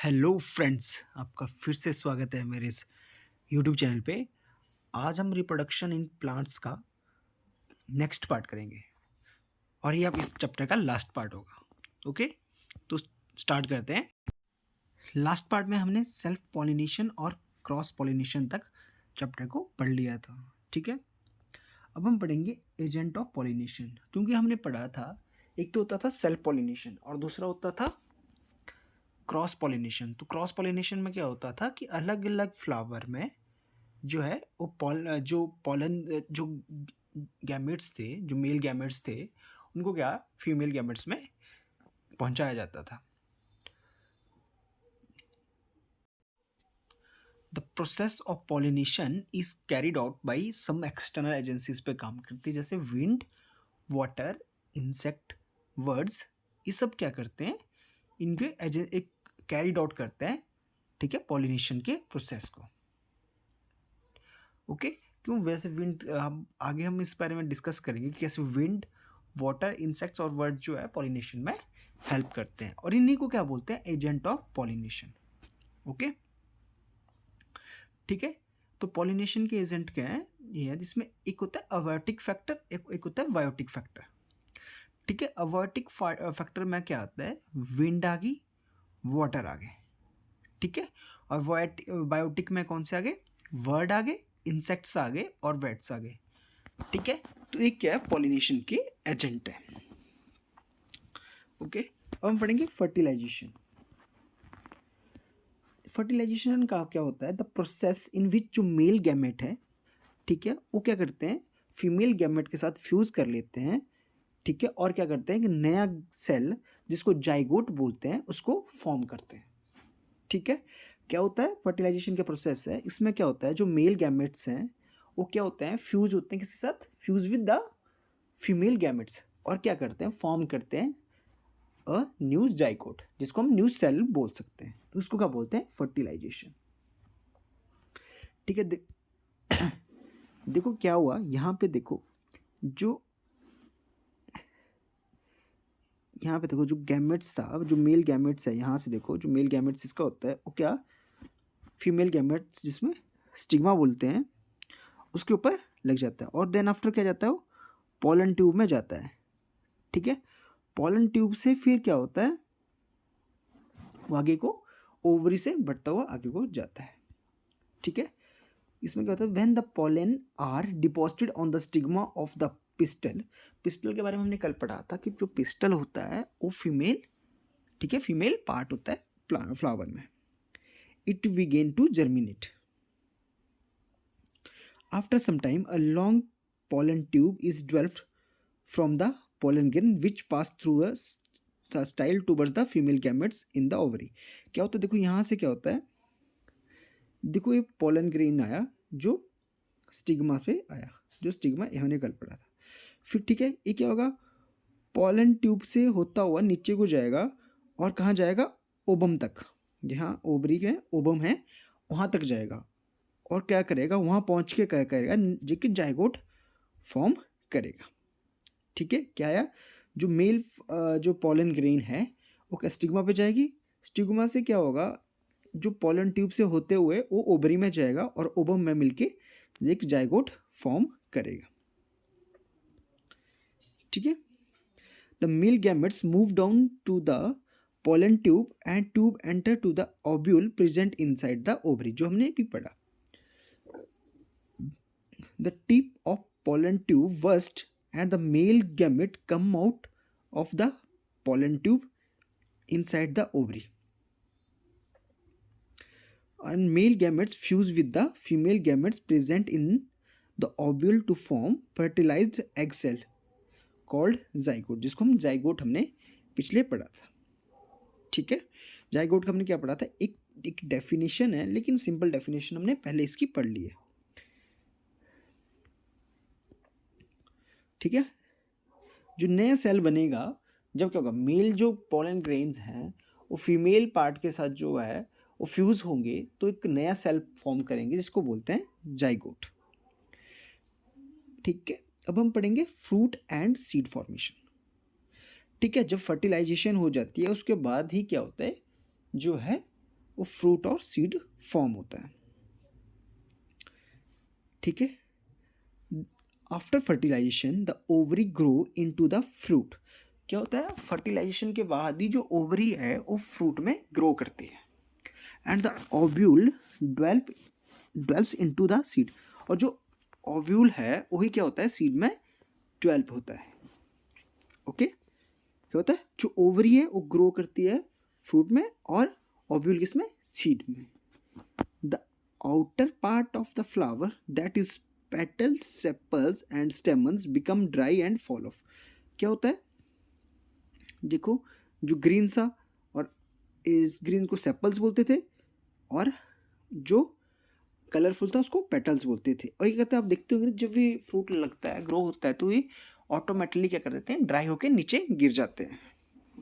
Hello friends, आपका फिर से स्वागत है मेरे इस यूट्यूब चैनल पे। आज हम रिप्रोडक्शन इन प्लांट्स का नेक्स्ट पार्ट करेंगे और ये अब इस चैप्टर का लास्ट पार्ट होगा। ओके, तो स्टार्ट करते हैं। लास्ट पार्ट में हमने सेल्फ पॉलिनेशन और क्रॉस पॉलिनेशन तक चैप्टर को पढ़ लिया था। ठीक है, अब हम पढ़ेंगे एजेंट ऑफ पॉलिनेशन, क्योंकि हमने पढ़ा था एक तो होता था सेल्फ पॉलिनेशन और दूसरा होता था क्रॉस पॉलिनेशन। तो क्रॉस पॉलिनेशन में क्या होता था कि अलग अलग फ्लावर में जो है वो पॉलन जो गैमेट्स थे, जो मेल गैमेट्स थे, उनको क्या फीमेल गैमेट्स में पहुंचाया जाता था। The process of pollination is carried out by some external agencies पे काम करती है, जैसे विंड, वाटर, इंसेक्ट, बर्ड्स। ये सब क्या करते हैं, इनके एक कैरिड आउट करते हैं, ठीक है, पॉलिनेशन के प्रोसेस को। ओके, क्यों वैसे विंड, हम आगे हम इस बारे में डिस्कस करेंगे कि कैसे विंड, वाटर, इंसेक्ट्स और वर्ड जो है पॉलिनेशन में हेल्प करते हैं, और इन्हीं को क्या बोलते हैं, एजेंट ऑफ पॉलिनेशन। ओके, ठीक है। तो पॉलिनेशन के एजेंट क्या है, ये है जिसमें एक होता है अबायोटिक फैक्टर, एक होता है बायोटिक फैक्टर। ठीक है, अबायोटिक फैक्टर में क्या आता है, विंड आ गई, वाटर आ गए, ठीक है, और बायोटिक में कौन से आ गए, वर्ड आ गए, इंसेक्ट्स आ गए और वेट्स आ गए। ठीक है, तो एक क्या है, पॉलिनेशन के एजेंट है। ओके, अब हम पढ़ेंगे फर्टिलाइजेशन। फर्टिलाइजेशन का क्या होता है, द प्रोसेस इन विच जो मेल गैमेट है, ठीक है, वो क्या करते हैं, फीमेल गैमेट के साथ फ्यूज कर लेते हैं, ठीक है, और क्या करते हैं कि नया सेल जिसको जाइगोट बोलते हैं उसको फॉर्म करते हैं। ठीक है, क्या होता है, फर्टिलाइजेशन का प्रोसेस है, इसमें क्या होता है, जो मेल गैमेट्स हैं वो क्या होते हैं, फ्यूज होते हैं किसी साथ, fuse with the female gametes, और क्या करते हैं, फॉर्म करते हैं अ न्यू जाइगोट, जिसको हम न्यू सेल बोल सकते हैं। तो उसको क्या बोलते हैं, फर्टिलाइजेशन। ठीक है, देखो क्या हुआ यहाँ पे, देखो जो यहाँ पे देखो जो गैमेट्स था, जो मेल गैमेट्स है, यहाँ से देखो जो मेल गैमेट्स इसका होता है वो क्या, फीमेल गैमेट्स जिसमें स्टिग्मा बोलते हैं, उसके ऊपर लग जाता है, और देन आफ्टर क्या जाता है, वो पॉलन ट्यूब में जाता है। ठीक है, पॉलन ट्यूब से फिर क्या होता है, वो आगे को ओवरी से बढ़ता हुआ आगे को जाता है। ठीक है, इसमें क्या होता है, when the pollen are deposited on the stigma of the pistil. Pistil के बारे में हमने कल पढ़ा था कि जो पिस्टल होता है वो फीमेल, ठीक है, फीमेल पार्ट होता है फ्लावर में। It began to germinate. After some time a long pollen tube is developed from the pollen grain which pass through the style towards the female gametes in the ovary। क्या होता है, देखो यहाँ से क्या होता है, देखो ये पोलन ग्रेन आया जो स्टिग्मा पे आया, जो स्टिग्मा हमने कल पढ़ा था। फिर ठीक है, ये क्या होगा, पोलन ट्यूब से होता हुआ नीचे को जाएगा, और कहाँ जाएगा, ओबम तक, जहाँ ओवरी में ओबम है वहाँ तक जाएगा, और क्या करेगा, वहाँ पहुँच के क्या करेगा, जो कि जाइगोट फॉर्म करेगा। ठीक है, क्या आया, जो मेल जो पोलन ग्रेन है वो स्टिग्मा पे जाएगी, स्टिग्मा से क्या होगा, जो पोलन ट्यूब से होते हुए वो ओवरी में जाएगा और ओबम में मिलके एक जाइगोट फॉर्म करेगा। ठीक है, the male gametes move down to the pollen tube and tube enter to the ovule present inside the ovary, जो हमने भी पढ़ा। The tip of pollen tube burst and the male gamete come out of the pollen tube inside the ovary, and male gametes fuse with the female gametes present in the ovule to form fertilized egg cell called zygote, जिसको हम zygote हमने पिछले पढ़ा था। ठीक है, zygote का हमने क्या पढ़ा था, एक डेफिनेशन है, लेकिन सिंपल डेफिनेशन हमने पहले इसकी पढ़ ली है। ठीक है, जो नया सेल बनेगा जब क्या होगा, मेल जो पोलन ग्रेन्स हैं वो फीमेल पार्ट के साथ जो है वो फ्यूज होंगे, तो एक नया सेल फॉर्म करेंगे जिसको बोलते हैं जाइगोट। ठीक है, अब हम पढ़ेंगे फ्रूट एंड सीड फॉर्मेशन। ठीक है, जब फर्टिलाइजेशन हो जाती है उसके बाद ही क्या होता है, जो है वो फ्रूट और सीड फॉर्म होता है। ठीक है। After fertilization the ovary grow into the fruit. क्या होता है, फर्टिलाइजेशन के बाद ही जो ओवरी है वो फ्रूट में ग्रो करती है। And the ovule develops into the seed. और जो ओव्यूल है वही क्या होता है, सीड में डेवलप होता है। ओके, क्या होता है, जो ओवरी है वो ग्रो करती है फ्रूट में और ओव्यूल किसमें, सीड में। The outer part of the flower that is petals, sepals and stamens become dry and fall off। क्या होता है, देखो जो ग्रीन सा, और इस ग्रीन को सेपल्स बोलते थे, और जो कलरफुल था उसको पेटल्स बोलते थे। और ये कहते हैं, आप देखते होंगे जब भी फ्रूट लगता है, ग्रो होता है, तो ये ऑटोमेटिकली क्या कर देते हैं, ड्राई होके नीचे गिर जाते हैं।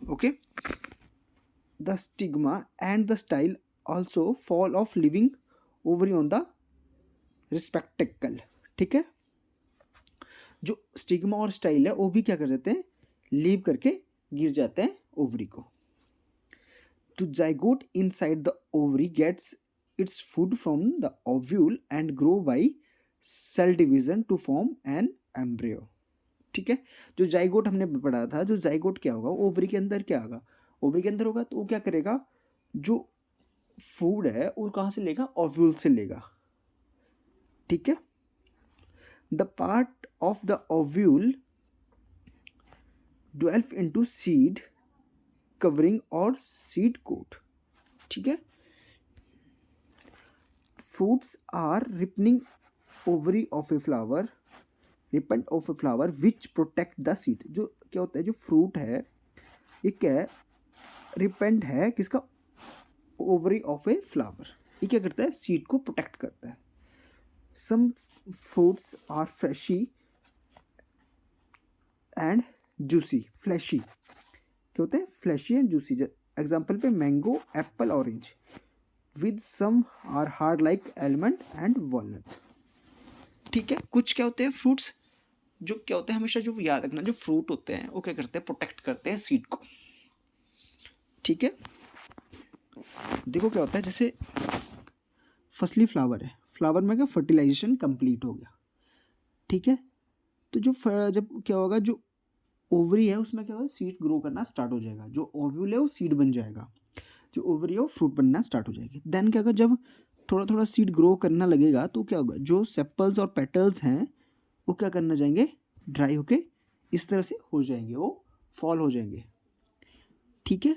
Okay, the stigma and the style also fall off living ovary on the receptacle. ठीक है, जो स्टिग्मा और स्टाइल है वो भी क्या कर देते हैं, लीव करके गिर जाते हैं ओवरी को। तो zygote inside the ovary gets its food from the ovule and grow by cell division to form an embryo. ठीक है, जो जाइगोट हमने पढ़ा था, जो जाइगोट क्या होगा, ओवरी के अंदर क्या होगा, ओवरी के अंदर होगा, तो वो क्या करेगा, जो फूड है वो कहाँ से लेगा, ओव्यूल से लेगा। ठीक है, the part of the ovule develop into seed covering और सीड कोट। ठीक है, fruits are ripening ovary of a flower, ripened of a flower which protect the seed. जो क्या होता है, जो फ्रूट है ये क्या है, रिपेंट है किसका, ओवरी ऑफ ए फ्लावर। ये क्या करता है, सीड को प्रोटेक्ट करता है। Some fruits are fleshy and juicy. Fleshy क्या होते हैं, फ्लैशी एंड जूसी। एग्जाम्पल पे mango, apple, orange. With some are hard like almond and walnut. ठीक है, कुछ क्या होते हैं फ्रूट्स, जो क्या होते हैं, हमेशा जो याद रखना, जो फ्रूट होते हैं वो क्या करते हैं, प्रोटेक्ट करते हैं सीड को। ठीक है, देखो क्या होता है, जैसे फसली फ्लावर है, फ्लावर में क्या फर्टिलाइजेशन कंप्लीट हो गया। ठीक है, तो जो जब क्या होगा, जो ओवरी है उसमें क्या होगा, सीड ग्रो करना स्टार्ट हो जाएगा। जो ओव्यूल है वो सीड बन जाएगा, जो ओवरी है वो फ्रूट बनना स्टार्ट हो जाएगी। देन क्या होगा, जब थोड़ा थोड़ा सीड ग्रो करना लगेगा तो क्या होगा, जो सेपल्स और पेटल्स हैं वो क्या करना जाएंगे, ड्राई होके इस तरह से हो जाएंगे, वो फॉल हो जाएंगे। ठीक है,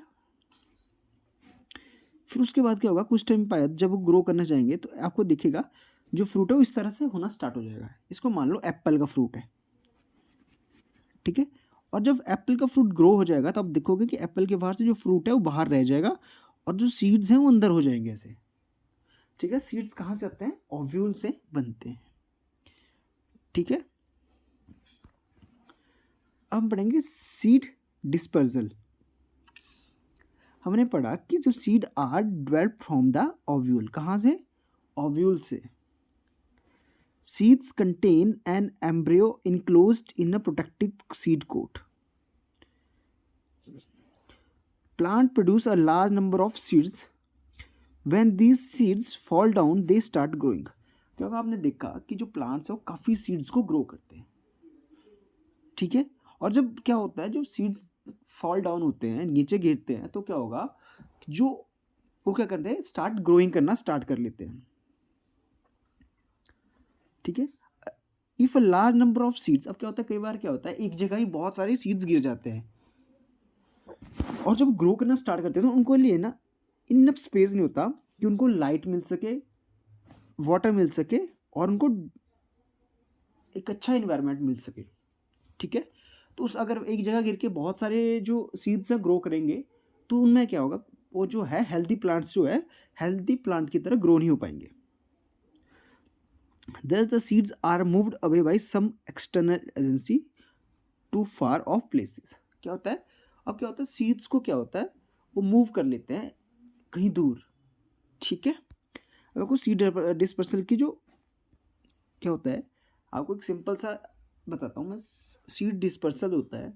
फिर उसके बाद क्या होगा, कुछ टाइम बाद जब वो ग्रो करना चाहेंगे तो आपको दिखेगा जो फ्रूट है वो इस तरह से होना स्टार्ट हो जाएगा। इसको मान लो एप्पल का फ्रूट है। ठीक है, और जब एप्पल का फ्रूट ग्रो हो जाएगा तो आप देखोगे कि एप्पल के बाहर से जो फ्रूट है वो बाहर रह जाएगा और जो सीड्स हैं वो अंदर हो जाएंगे ऐसे। ठीक है, सीड्स कहाँ से आते हैं, ओव्यूल से बनते हैं। ठीक है, अब हम पढ़ेंगे सीड डिस्पर्सल। हमने पढ़ा कि जो seed are developed from the ovule, कहाँ से, ओव्यूल से। Seeds contain an embryo enclosed in a protective seed coat. Plant produce a large number of seeds. When these seeds fall down, they start growing. क्योंकि आपने देखा कि जो plants है वो काफ़ी सीड्स को ग्रो करते हैं। ठीक है, और जब क्या होता है, जो सीड्स फॉल डाउन होते हैं, नीचे गिरते हैं, तो क्या होगा, जो वो क्या करते हैं, स्टार्ट ग्रोइंग करना स्टार्ट कर लेते हैं। ठीक है, if a large number of seeds, अब क्या होता है, कई बार क्या होता है, एक जगह ही बहुत सारे सीड्स गिर जाते हैं और जब ग्रो करना स्टार्ट करते हैं तो उनको लिए ना इनफ स्पेस नहीं होता कि उनको लाइट मिल सके, वाटर मिल सके और उनको एक अच्छा इन्वायरमेंट मिल सके। ठीक है, तो उस अगर एक जगह गिर के बहुत सारे जो सीड्स हैं ग्रो करेंगे तो उनमें क्या होगा, वो जो है हेल्दी प्लांट्स जो है हेल्दी प्लांट की तरह ग्रो नहीं हो पाएंगे। Thus the seeds are moved away by some external agency to far off places। क्या होता है, अब क्या होता है, सीड्स को क्या होता है, वो मूव कर लेते हैं कहीं दूर। ठीक है, अब आपको सीड डिस्पर्सल की जो क्या होता है, आपको एक सिंपल सा बताता हूँ मैं। सीड डिस्पर्सल होता है,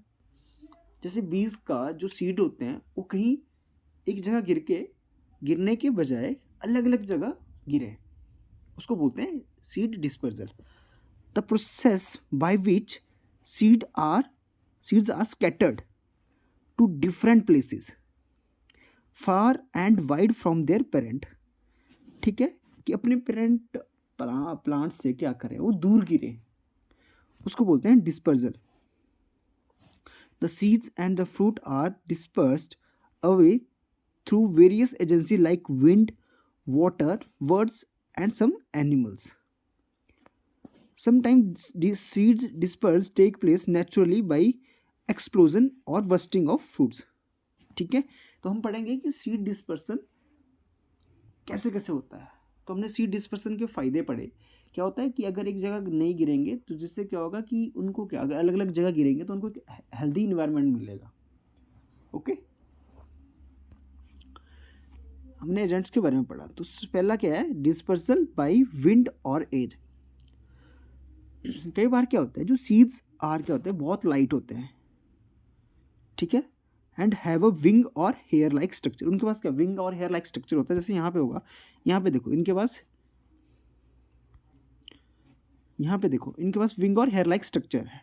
जैसे बीज का जो सीड होते हैं वो कहीं एक जगह गिर के गिरने के बजाय अलग अलग जगह गिरे, उसको बोलते हैं seed dispersal. The process by which seeds are scattered to different places far and wide from their parent. ठीक है, कि अपने पेरेंट प्लांट से क्या करें, वो दूर गिरे, उसको बोलते हैं dispersal. The seeds and the fruit are dispersed away through various agencies like wind, water, birds, and some animals. Sometimes these seeds disperse take place naturally by explosion or bursting of fruits. ठीक है, तो हम पढ़ेंगे कि seed dispersion कैसे कैसे होता है। तो हमने सीड डिस्पर्सन के फायदे पढ़े। क्या होता है कि अगर एक जगह नहीं गिरेंगे तो जिससे क्या होगा कि उनको क्या, अगर अलग अलग जगह गिरेंगे तो उनको हेल्दी इन्वायरमेंट मिलेगा। ओके, हमने एजेंट्स के बारे में पढ़ा। तो पहला क्या है, डिस्पर्सल बाय विंड और एयर। कई बार क्या होता है, जो सीड्स आर क्या होते हैं, बहुत लाइट होते हैं, ठीक है, एंड हैव अ विंग और हेयर लाइक स्ट्रक्चर। उनके पास क्या विंग और हेयर लाइक स्ट्रक्चर होता है। जैसे यहाँ पे होगा, यहाँ पे देखो इनके पास, यहाँ पे देखो इनके पास विंग और हेयर लाइक स्ट्रक्चर है।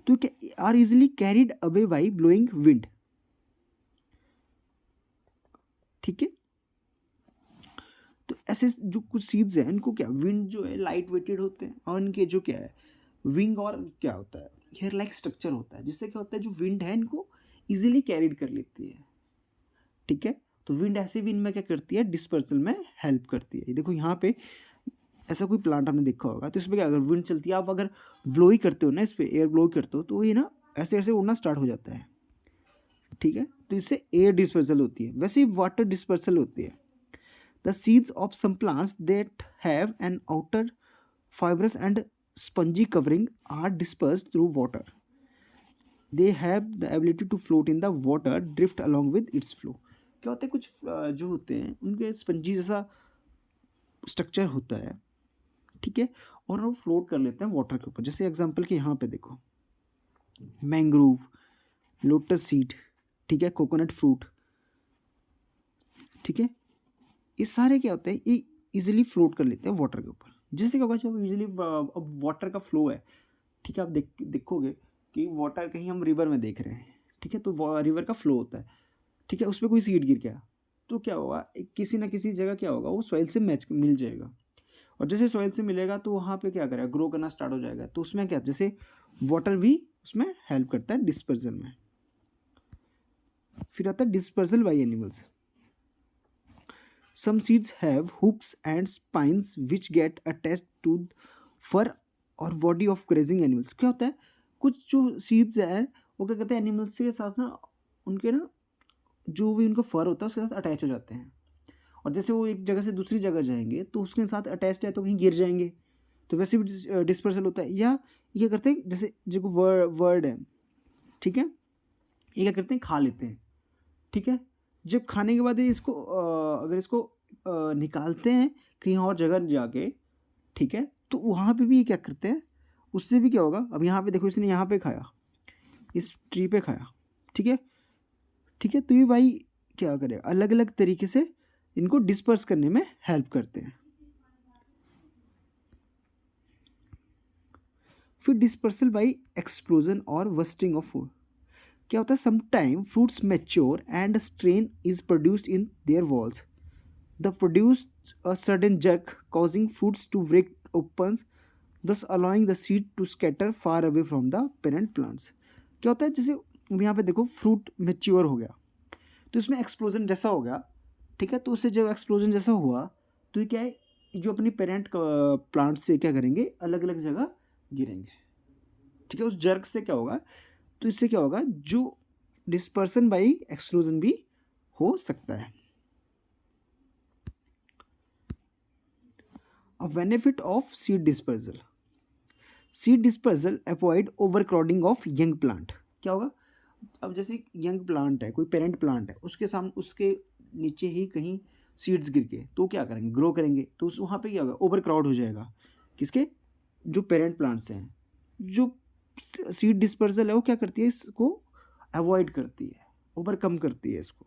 तो क्या are easily carried away by blowing wind. ठीक है, तो ऐसे जो कुछ सीड्स हैं इनको क्या विंड जो है लाइट वेटेड होते हैं, और इनके जो क्या है विंग और क्या होता है हेयर लाइक स्ट्रक्चर होता है, जिससे क्या होता है जो विंड है इनको इजीली कैरिड कर लेती है। ठीक है, तो विंड ऐसे भी इनमें क्या करती है, डिस्पर्सल में हेल्प करती है। देखो यहाँ पे ऐसा कोई प्लांट हमने देखा होगा, तो इसमें क्या अगर विंड चलती है, आप अगर ब्लो ही करते हो ना, इस पर एयर ब्लो करते हो, तो ये ना ऐसे ऐसे उड़ना स्टार्ट हो जाता है। ठीक है, तो इससे एयर डिस्पर्सल होती है। वैसे ही वाटर डिस्पर्सल होती है। The seeds of some plants that have an outer fibrous and spongy covering are dispersed through water. They have the ability to float in the water, drift along with its flow. क्या होता है, कुछ जो होते हैं उनके spongy जैसा structure होता है, ठीक है, और वो फ्लोट कर लेते हैं वाटर के ऊपर। जैसे एग्जांपल कि यहाँ पे देखो मैंग्रोव, लोटस सीड, ठीक है, कोकोनट फ्रूट, ठीक है, ये सारे क्या होते हैं, ये इजीली फ्लोट कर लेते हैं वाटर के ऊपर। जिससे क्या होगा, जब इजीली अब वाटर का फ्लो है, ठीक है, आप देखोगे कि वाटर कहीं हम रिवर में देख रहे हैं, ठीक है, तो रिवर का फ्लो होता है, ठीक है, उस पर कोई सीड गिर गया तो क्या होगा, किसी ना किसी जगह क्या होगा, वो सॉइल से मैच मिल जाएगा, और जैसे सॉइल से मिलेगा तो वहाँ पे क्या करेगा, ग्रो करना स्टार्ट हो जाएगा। तो उसमें क्या, जैसे वाटर भी उसमें हेल्प करता है डिस्पर्जल में। फिर आता है dispersal by animals. Some seeds have hooks and spines which get attached to fur or body of grazing animals. क्या होता है, कुछ जो सीड्स है वो क्या करते हैं, एनिमल्स के साथ ना उनके ना जो भी उनका फर होता है उसके साथ अटैच हो जाते हैं, और जैसे वो एक जगह से दूसरी जगह जाएंगे तो उसके साथ अटैच्ड है तो कहीं गिर जाएंगे, तो वैसे भी डिस्पर्सल होता है। या ये क्या करते हैं, जैसे जो वर्ड है, ठीक है, ये क्या करते हैं, खा लेते हैं। ठीक है, जब खाने के बाद इसको अगर इसको निकालते हैं कहीं और जगह जाके, ठीक है, तो वहाँ पे भी ये क्या करते हैं, उससे भी क्या होगा, अब यहाँ पे देखो इसने यहाँ पे खाया, इस ट्री पे खाया, ठीक है, ठीक है, तो ये भाई क्या करेगा, अलग अलग तरीके से इनको डिस्पर्स करने में हेल्प करते हैं। फिर डिस्पर्सल बाई एक्सप्लोजन और वस्टिंग ऑफ फूड। क्या होता है, sometime fruits mature and strain is produced in their walls the produced a sudden jerk causing fruits to break open, thus allowing the seed to scatter far away from the parent plants। क्या होता है, जैसे यहाँ पे देखो fruit mature हो गया तो इसमें एक्सप्लोजन जैसा हो गया, ठीक है, तो उससे जब एक्सप्लोजन जैसा हुआ तो ये क्या है, जो अपनी पेरेंट प्लांट से क्या करेंगे, अलग अलग जगह गिरेंगे, ठीक है, उस जर्क से क्या होगा, तो इससे क्या होगा, जो डिस्पर्सन बाई एक्सक्लूजन भी हो सकता है। A benefit of seed dispersal. Seed dispersal avoid overcrowding of young plant। क्या होगा, अब जैसे यंग प्लांट है, कोई पेरेंट प्लांट है, उसके सामने उसके नीचे ही कहीं सीड्स गिर के तो क्या करेंगे, ग्रो करेंगे, तो उस वहाँ पे क्या होगा, ओवर क्राउड हो जाएगा, किसके, जो पेरेंट प्लांट्स हैं। जो सीड डिस्पर्सल है वो क्या करती है, इसको अवॉइड करती है, ओवरकम करती है इसको,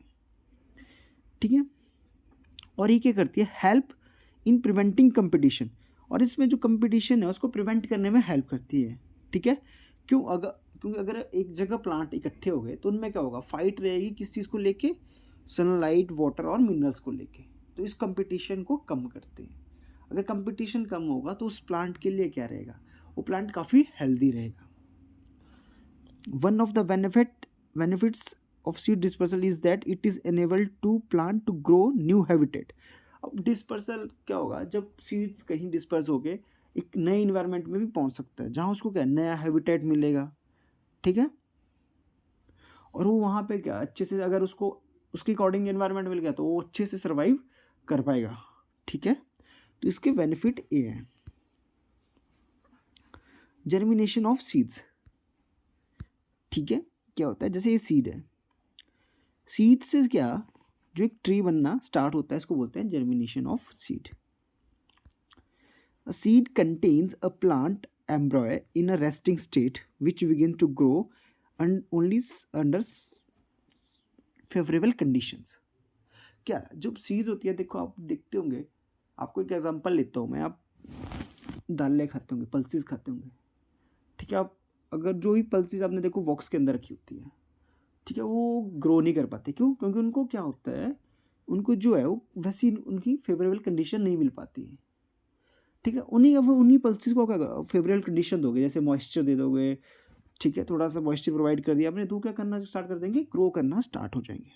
ठीक है। और ये क्या करती है, हेल्प इन प्रिवेंटिंग कंपटीशन, और इसमें जो कंपटीशन है उसको प्रिवेंट करने में हेल्प करती है। ठीक है, क्योंकि अगर एक जगह प्लांट इकट्ठे हो गए तो उनमें क्या होगा, फाइट रहेगी किस चीज़ को लेके, सनलाइट, वाटर और मिनरल्स को लेके, तो इस कंपटीशन को कम करते हैं। अगर कंपटीशन कम होगा तो उस प्लांट के लिए क्या रहेगा, वो प्लांट काफ़ी हेल्दी रहेगा। One of the benefits of seed dispersal is that it is enabled to plant to grow new habitat। अब डिस्पर्सल क्या होगा, जब सीड्स कहीं डिस्पर्स होके एक नए इन्वायरमेंट में भी पहुंच सकता है, जहां उसको क्या नया हैबिटेट मिलेगा। ठीक है, और वो वहां पे क्या अच्छे से, अगर उसको उसके अकॉर्डिंग इन्वायरमेंट मिल गया तो वो अच्छे से सर्वाइव कर पाएगा। ठीक है, तो इसके बेनिफिट ये है। जर्मिनेशन ऑफ सीड्स, ठीक है, क्या होता है, जैसे ये सीड है, सीड से क्या जो एक ट्री बनना स्टार्ट होता है, इसको बोलते हैं germination of seed. A seed contains a plant embryo in a resting state which begin to grow only under favourable conditions. क्या जो सीड होती है, देखो आप देखते होंगे, आपको एक एग्जांपल लेता हूँ मैं, आप दालें खाते होंगे, पल्सेस खाते होंगे। ठीक है, आप अगर जो भी पल्सेस आपने देखो बॉक्स के अंदर रखी होती है, ठीक है, वो ग्रो नहीं कर पाते, क्यों, क्योंकि उनको क्या होता है, उनको जो है वो वैसी उनकी फेवरेबल कंडीशन नहीं मिल पाती है। ठीक है, उन्हीं पल्सेस को क्या फेवरेबल कंडीशन दोगे, जैसे मॉइस्चर दे दोगे, ठीक है, थोड़ा सा मॉइस्चर प्रोवाइड कर दिया आपने, तो क्या करना स्टार्ट कर देंगे, ग्रो करना स्टार्ट हो जाएंगे।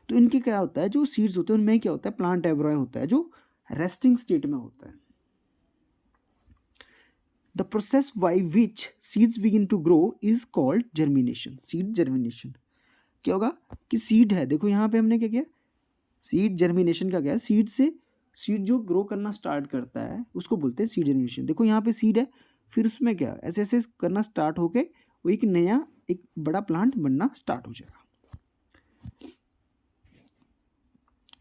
तो इनके क्या होता है, जो सीड्स होते हैं उनमें क्या होता है, प्लांट एम्ब्रॉय होता है जो रेस्टिंग स्टेट में होता है। The process by which seeds begin to grow is called germination. Seed germination क्या होगा कि सीड है, देखो यहाँ पे हमने क्या किया, सीड जर्मिनेशन का क्या है, सीड से सीड जो ग्रो करना स्टार्ट करता है उसको बोलते हैं सीड जर्मिनेशन। देखो यहाँ पे सीड है, फिर उसमें क्या ऐसे ऐसे करना स्टार्ट होके वो एक नया एक बड़ा प्लांट बनना स्टार्ट हो जाएगा।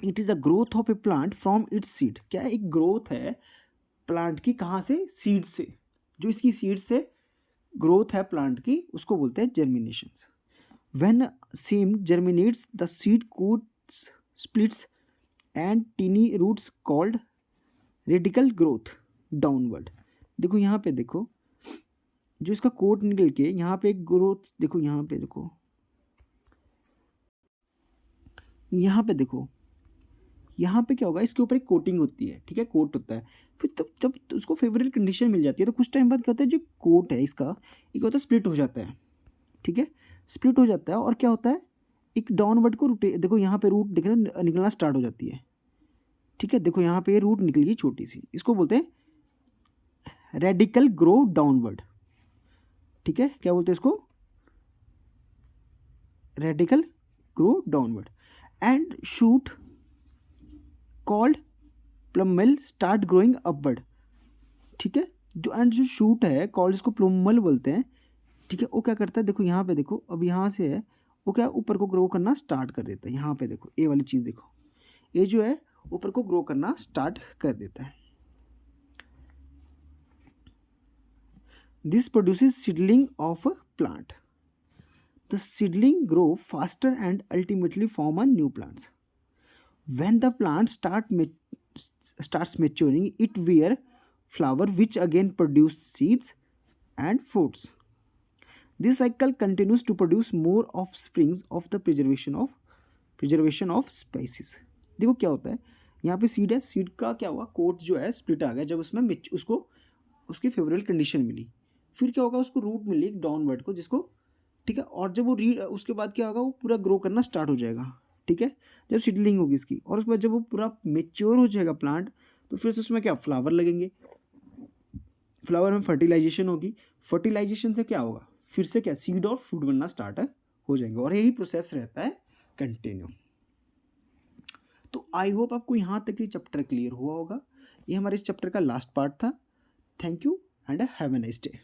It is the growth of A plant from its seed. क्या एक ग्रोथ है प्लांट की, कहाँ से, सीड से, जो इसकी सीड से ग्रोथ है प्लांट की, उसको बोलते हैं germination. When seed germinates, the seed coat splits and tiny roots called radical growth downward। देखो यहाँ पे देखो, जो इसका कोट निकल के यहाँ पे एक ग्रोथ, देखो यहाँ पे देखो, यहाँ पे देखो, यहाँ पे क्या होगा, इसके ऊपर एक कोटिंग होती है, ठीक है, कोट होता है। फिर तब जब उसको फेवरेबल कंडीशन मिल जाती है तो कुछ टाइम बाद क्या होता है, जो कोट है इसका एक होता है स्प्लिट हो जाता है। ठीक है, स्प्लिट हो जाता है और क्या होता है, एक डाउनवर्ड को रूट, देखो यहाँ पे रूट दिखना निकलना स्टार्ट हो जाती है। ठीक है, देखो यहाँ पे रूट निकल गई छोटी सी, इसको बोलते हैं रेडिकल ग्रो डाउनवर्ड। ठीक है, क्या बोलते हैं इसको, radicle grow downward. And shoot called plumule start growing upward. ठीक है, जो शूट है कॉल्ड, इसको प्लमल बोलते हैं। ठीक है, वो क्या करता है, देखो यहाँ पे देखो, अब यहाँ से है वो क्या ऊपर को ग्रो करना स्टार्ट कर देता है। यहाँ पे देखो ए वाली चीज़ देखो, ये जो है ऊपर को ग्रो करना स्टार्ट कर देता है। This produces seedling of a plant. The seedling grow faster and ultimately form a new plants. When the plant starts maturing, it bear flower which again produce seeds and fruits. This cycle continues to produce more offsprings of the preservation of species। देखो क्या होता है, यहाँ पे seed है, seed का क्या हुआ, कोट जो है स्प्लिट आ गया, जब उसमें उसको उसकी फेवरेबल कंडीशन मिली, फिर क्या होगा, उसको रूट मिली एक डाउनवर्ड को, जिसको, ठीक है, और जब वो उसके बाद क्या होगा, वो पूरा ग्रो करना स्टार्ट हो जाएगा। ठीक है, जब सीडलिंग होगी इसकी, और उसके बाद जब वो पूरा मेच्योर हो जाएगा प्लांट, तो फिर से उसमें क्या फ्लावर लगेंगे, फ्लावर में फर्टिलाइजेशन होगी, फर्टिलाइजेशन से क्या होगा, फिर से क्या सीड और फ्रूट बनना स्टार्ट हो जाएंगे, और यही प्रोसेस रहता है कंटिन्यू। तो आई होप आपको यहाँ तक ये चैप्टर क्लियर हुआ होगा। ये हमारे इस चैप्टर का लास्ट पार्ट था। Thank you and have a nice day.